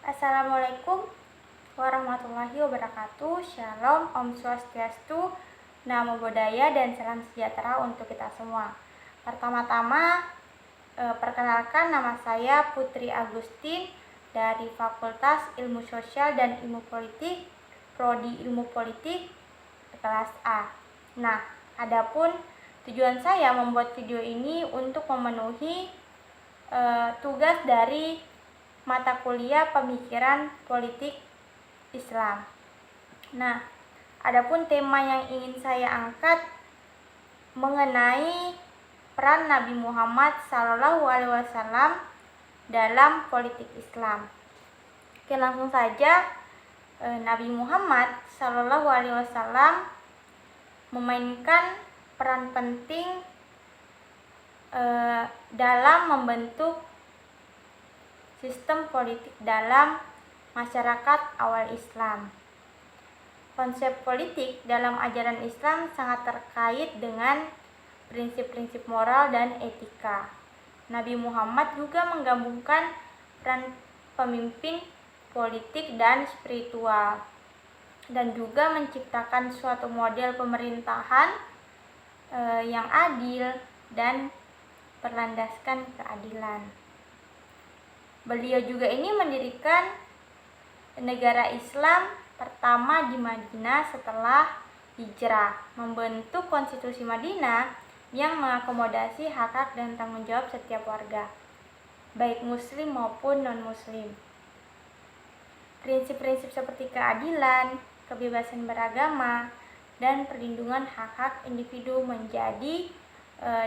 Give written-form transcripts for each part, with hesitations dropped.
Assalamualaikum warahmatullahi wabarakatuh. Shalom, Om Swastiastu, Namo Buddhaya, dan salam sejahtera untuk kita semua. Pertama-tama, perkenalkan, nama saya Putri Agustin dari Fakultas Ilmu Sosial dan Ilmu Politik, Prodi Ilmu Politik, kelas A. Nah, adapun tujuan saya membuat video ini untuk memenuhi tugas dari mata kuliah Pemikiran Politik Islam. Nah, adapun tema yang ingin saya angkat mengenai peran Nabi Muhammad SAW dalam politik Islam. Oke, langsung saja. Nabi Muhammad SAW memainkan peran penting dalam membentuk sistem politik dalam masyarakat awal Islam. Konsep politik dalam ajaran Islam sangat terkait dengan prinsip-prinsip moral dan etika. Nabi Muhammad juga menggabungkan peran pemimpin politik dan spiritual, dan juga menciptakan suatu model pemerintahan yang adil dan berlandaskan keadilan. Beliau juga ini mendirikan negara Islam pertama di Madinah setelah hijrah, membentuk konstitusi Madinah yang mengakomodasi hak-hak dan tanggung jawab setiap warga, baik muslim maupun non-muslim. Prinsip-prinsip seperti keadilan, kebebasan beragama, dan perlindungan hak-hak individu menjadi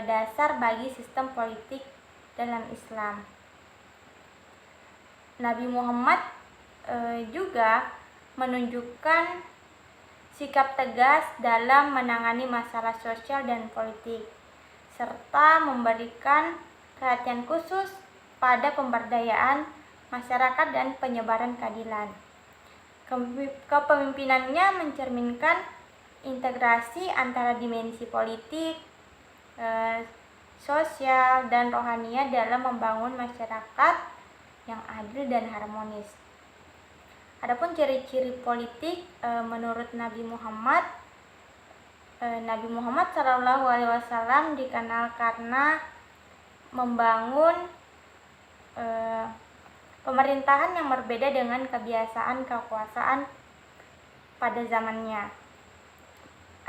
dasar bagi sistem politik dalam Islam. Nabi Muhammad juga menunjukkan sikap tegas dalam menangani masalah sosial dan politik, serta memberikan perhatian khusus pada pemberdayaan masyarakat dan penyebaran keadilan. Kepemimpinannya mencerminkan integrasi antara dimensi politik, sosial, dan rohaniah dalam membangun masyarakat yang adil dan harmonis. Adapun ciri-ciri politik menurut Nabi Muhammad SAW dikenal karena membangun pemerintahan yang berbeda dengan kebiasaan kekuasaan pada zamannya.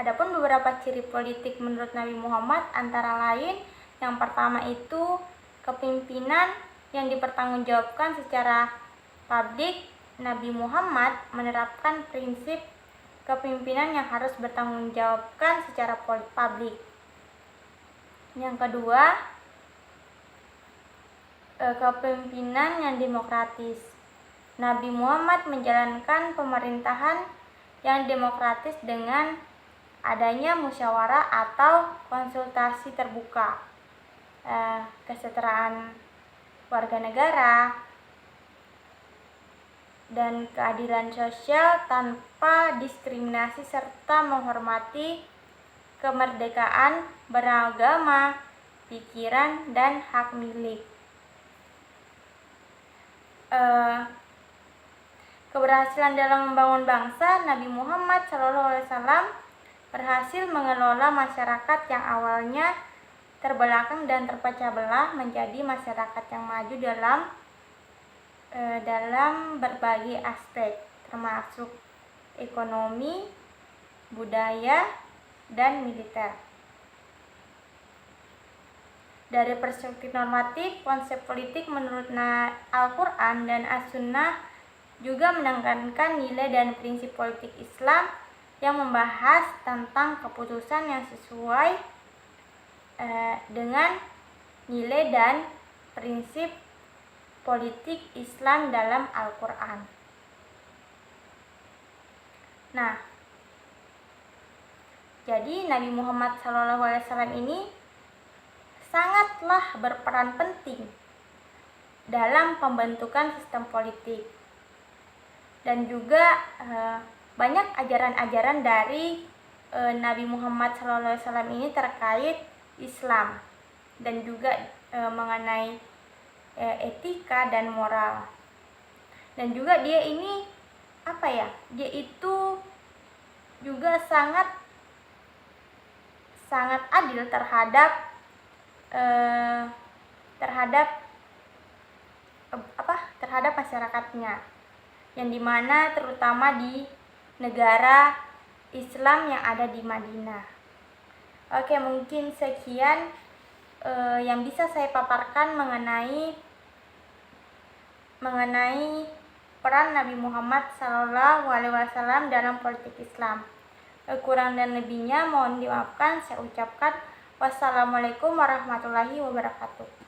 Adapun beberapa ciri politik menurut Nabi Muhammad antara lain, yang pertama itu kepemimpinan yang dipertanggungjawabkan secara publik. Nabi Muhammad menerapkan prinsip kepemimpinan yang harus bertanggungjawabkan secara publik. Yang kedua, kepemimpinan yang demokratis. Nabi Muhammad menjalankan pemerintahan yang demokratis dengan adanya musyawarah atau konsultasi terbuka, kesetaraan warga negara, dan keadilan sosial tanpa diskriminasi, serta menghormati kemerdekaan beragama, pikiran, dan hak milik. Keberhasilan dalam membangun bangsa. Nabi Muhammad SAW berhasil mengelola masyarakat yang awalnya terbelakang dan terpecah belah menjadi masyarakat yang maju dalam berbagai aspek, termasuk ekonomi, budaya, dan militer. Dari perspektif normatif, konsep politik menurut Al-Quran dan As-Sunnah juga menekankan nilai dan prinsip politik Islam yang membahas tentang keputusan yang sesuai dengan nilai dan prinsip politik Islam dalam Al-Quran. Nah, jadi Nabi Muhammad SAW ini sangatlah berperan penting dalam pembentukan sistem politik, dan juga banyak ajaran-ajaran dari Nabi Muhammad SAW ini terkait Islam, dan juga mengenai etika dan moral. Dan juga dia ini dia itu juga sangat adil terhadap masyarakatnya, yang dimana terutama di negara Islam yang ada di Madinah. Oke, mungkin sekian yang bisa saya paparkan mengenai peran Nabi Muhammad SAW dalam politik Islam. Kurang dan lebihnya mohon dimaafkan. Saya ucapkan wassalamualaikum warahmatullahi wabarakatuh.